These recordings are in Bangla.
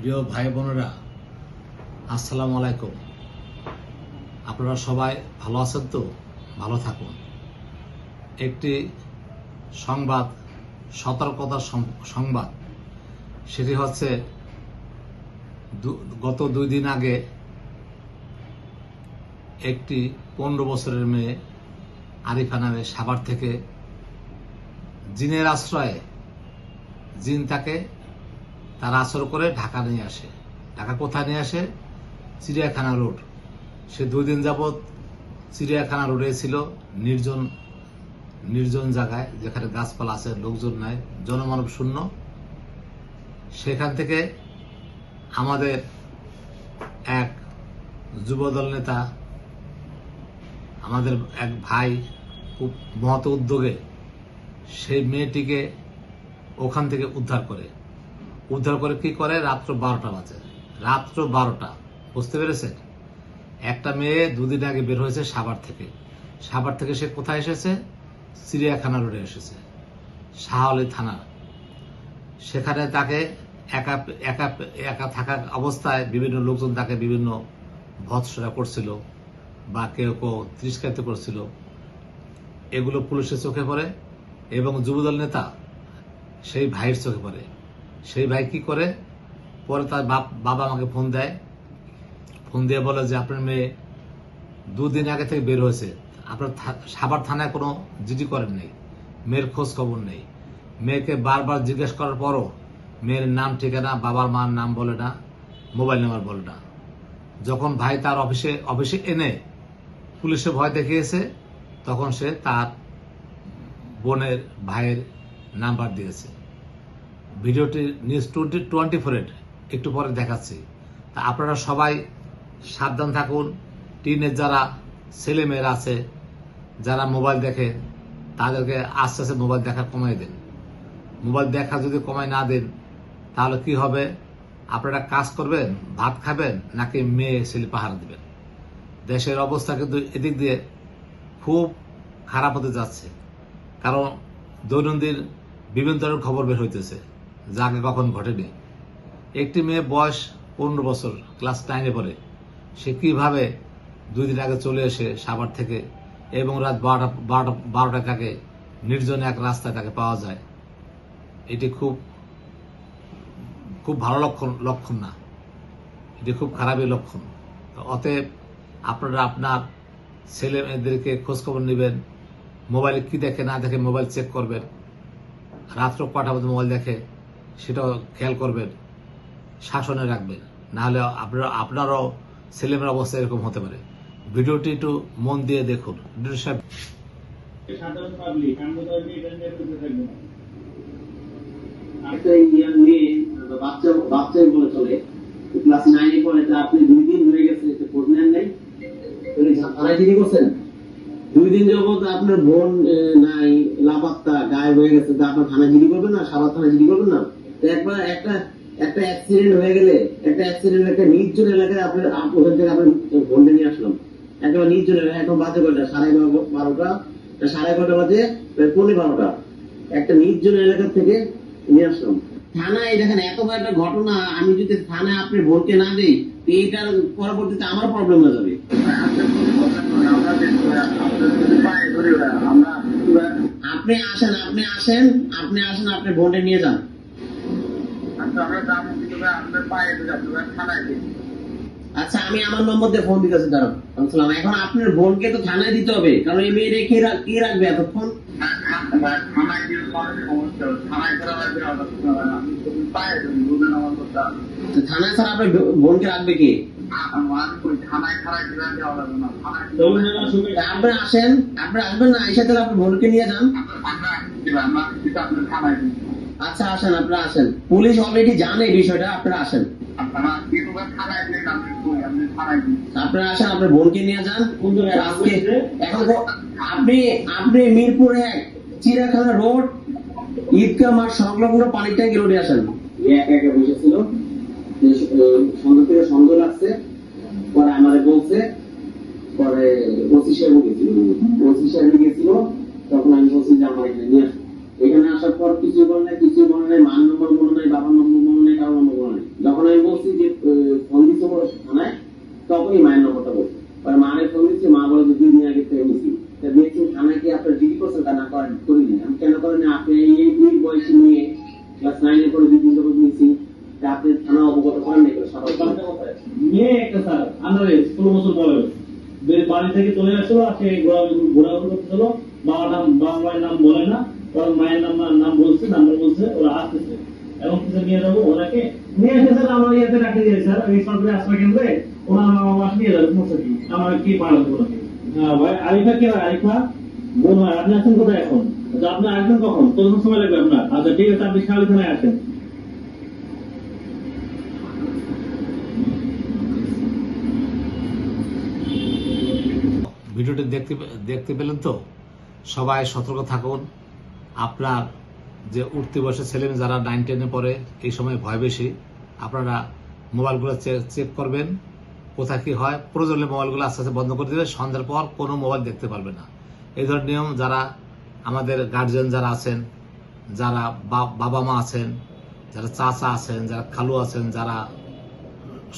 প্রিয় ভাই বোনেরা, আসসালামু আলাইকুম। আপনারা সবাই ভালো আছেন তো? ভালো থাকুন। একটি সংবাদ, সতর্কতার সংবাদ, সেটি হচ্ছে গত 2 দিন আগে একটি 15 বছরের মেয়ে আরিফা নামে সাভার থেকে জিনের আশ্রয়ে জিন তাকে তার আসর করে ঢাকা নিয়ে আসে। ঢাকা কোথায় নিয়ে আসে? চিড়িয়াখানা রোড। সে 2 দিন যাবৎ চিড়িয়াখানা রোডে ছিল, নির্জন জায়গায়, যেখানে গাছপালা আছে, লোকজন নাই, জনমানব শূন্য। সেখান থেকে আমাদের এক যুবদল নেতা, আমাদের এক ভাই খুব মহৎ উদ্যোগে সেই মেয়েটিকে ওখান থেকে উদ্ধার করে কি করে? রাত্র 12টা বাজে। রাত্র 12টা, বুঝতে পেরেছেন? একটা মেয়ে 2 দিন আগে বের হয়েছে সাভার থেকে সে কোথায় এসেছে? চিড়িয়াখানা রোডে এসেছে, শাহআলী থানা। সেখানে তাকে একা থাকা অবস্থায় বিভিন্ন লোকজন তাকে বিভিন্ন ভৎসনা করছিল বা কেউ তিরস্কৃত করছিল। এগুলো পুলিশের চোখে পড়ে এবং যুবদল নেতা সেই ভাইয়ের চোখে পড়ে। সেই ভাই কি করে? পরে তার বাবা আমাকে ফোন দেয়, ফোন দিয়ে বলে যে আপনার মেয়ে 2 দিন আগে থেকে বের হয়েছে, আপনার সাভার থানায় কোনো জিডি করেন নেই, মেয়ের খোঁজ খবর নেই। মেয়েকে বারবার জিজ্ঞেস করার পরও মেয়ের নাম ঠিকানা, বাবার মার নাম বলে না, মোবাইল নাম্বার বলে না। যখন ভাই তার অফিসে এনে পুলিশে ভয় দেখিয়েছে, তখন সে তার বোনের ভাইয়ের নাম্বার দিয়েছে। ভিডিওটি নিউজ 24 একটু পরে দেখাচ্ছি। তা আপনারা সবাই সাবধান থাকুন। টিনের যারা ছেলে মেয়েরা আছে, যারা মোবাইল দেখে, তাদেরকে আস্তে আস্তে মোবাইল দেখা কমাই দেন। মোবাইল দেখা যদি কমাই না দেন, তাহলে কি হবে? আপনারা কাজ করবেন, ভাত খাবেন, নাকি মেয়ে ছেলে পাহারা দিবেন? দেশের অবস্থা কিন্তু এদিক দিয়ে খুব খারাপ হতে যাচ্ছে। কারণ দৈনন্দিন বিভিন্ন ধরনের খবর বের হইতেছে, যা আগে কখন ঘটেনি। একটি মেয়ে বয়স 15 বছর, ক্লাস 9-এ পড়ে, সে কিভাবে 2 দিন আগে চলে এসে সাভার থেকে এবং রাত 12টা তাকে নির্জন এক রাস্তায় তাকে পাওয়া যায়। এটি খুব ভালো লক্ষণ না, এটি খুব খারাপই লক্ষণ। অতএব আপনারা আপনার ছেলে মেয়েদেরকে খোঁজখবর নেবেন, মোবাইলে কি দেখে না দেখে মোবাইল চেক করবেন, রাত্র কটা পর্যন্ত মোবাইল দেখে সেটাও খেয়াল করবেন, শাসনে রাখবেন। নাহলে আপনারও ছেলেমেয়ের অবস্থা এরকম হতে পারে। ভিডিওটি একটু মন দিয়ে দেখুন। ক্লাস 9-এ পড়ে, আপনি 2 দিন হয়ে গেছে খোঁজ নেন নাই, থানায় জিডি করছেন। 2 দিন যাবত আপনার বোন নাই, লাপাত্তা, গায়েব হয়ে গেছে, তা আপনার থানায় জিডি করবেন না? সাভার থানায় জিডি করবেন না? একবার একটা অ্যাক্সিডেন্ট হয়ে গেলে, একটা নির্জন এলাকায় আপনার ওখান থেকে আপনার বোনটা নিয়ে আসলাম, একেবারে নির্জন এলাকায়। এখন বাজে কয়টা? 12:30, 11:30 বাজে, 12:15। একটা নির্জন এলাকা থেকে নিয়ে আসলাম থানায়। দেখেন এত বড় একটা ঘটনা, আমি যদি থানায় আপনি বোনকে না দিই, এইটার পরবর্তীতে আমার প্রবলেম হয়ে যাবে। আপনি আসেন, আপনি বোনটা নিয়ে যান। আচ্ছা, আমি আমার নম্বর দিয়ে ফোন দিতেছি, দাঁড়ান। এখন আপনার বোনকে তো থানায় দিতে হবে, কারণ এই মেয়ে কে রাখবে এতক্ষণ? থানায় ছাড়া আপনার বোনকে রাখবে কে? আপনি আসেন, আপনি আসবেন না? এই সাথে আপনার বোনকে নিয়ে যান। আচ্ছা আসেন, আপনারা আসেন। পুলিশ অলরেডি জানে এই বিষয়টা, আপনারা আসেন। আপনারা আসেন, আপনার বোনকে নিয়ে যান। এখন আপনি মিরপুর 1 চিড়িয়াখানা রোড, ঈদগাহ মাঠ সংলগ্ন পানির ট্যাঙ্কি রোডে আসেন। একা বসেছিল, সন্ধ্যা থেকে সন্দেহ লাগছে, পরে আমাদের বলছে, পরে ওসি সাহেব গেছিল। তখন আমি বলছি যে আমার এখানে নিয়ে আসবো। এখানে আসার পর কিছু বলে নাই, মান নম্বর মনে নাই, বাবার নম্বর মনে নাই, কারো নম্বর মনে নাই। যখন আমি বলছি তা আপনি থানা অবগত করেন নাই স্বাভাবিক মেয়ে একটা স্যার আন্ডারে 16 বছর বয়স বাড়ি থেকে চলে আসলো আর সে ঘোরাঘুরি করতেছিল। বাবা মায়ের নাম বলে না, ওর মায়ের নাম বলছে, নাম্বার বলছে, ওরা আসতেছে। এবং কিছু নিয়ে যাবো ওনাকে নিয়ে এসে স্যার আমার ইয়েতে রাখতে দিয়ে স্যার এই সরকারি আশ্রয় কেন্দ্রে ওনার আমার নিয়ে যাবে সমস্যা কি, আমার কি পাঠাবো ওনাকে। ভাই আরিফা কে হয়? আরিফা বোন হয়। আপনি আসেন কোথায় এখন? আচ্ছা, আপনি আসবেন কখন? কতক্ষণ সময় লাগবে আপনার? আচ্ছা ঠিক আছে, আপনি সাড়ে থানায় আসেন। ভিডিওটি দেখতে পেলেন তো? সবাই সতর্ক থাকুন। আপনার যে উঠতি বয়সের ছেলে যারা 9-10-এ পড়ে, এই সময় ভয় বেশি, আপনারা মোবাইলগুলো চেক করবেন কোথায় কি হয়। প্রয়োজনে মোবাইলগুলো আস্তে আস্তে বন্ধ করে দেবে। সন্ধ্যার পর কোনো মোবাইল দেখতে পারবে না। এই ধরনের নিয়ম যারা আমাদের গার্জিয়ান যারা আছেন, যারা বাবা মা আছেন, যারা চাচা আছেন, যারা খালু আছেন, যারা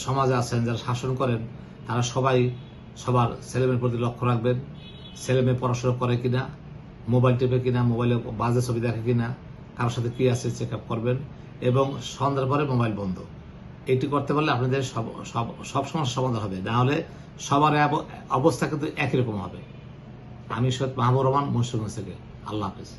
সমাজে আছেন, যারা শাসন করেন, তারা সবাই সবার ছেলেমেয়ের প্রতি লক্ষ্য রাখবেন। ছেলেমেয়ে পড়াশোনা করে কিনা, মোবাইল টেপে কিনা, মোবাইলে বাজে ছবি দেখে কিনা, কারোর সাথে কি আছে চেক আপ করবেন। এবং সন্ধ্যার পরে মোবাইল বন্ধ। এটি করতে পারলে আপনাদের সব সমস্যার সমাধান হবে। না হলে সবার অবস্থা কিন্তু একই রকম হবে। আমি সৈয়দ মাহবুব রহমান, মুন্সিগঞ্জ থেকে। আল্লাহ হাফেজ।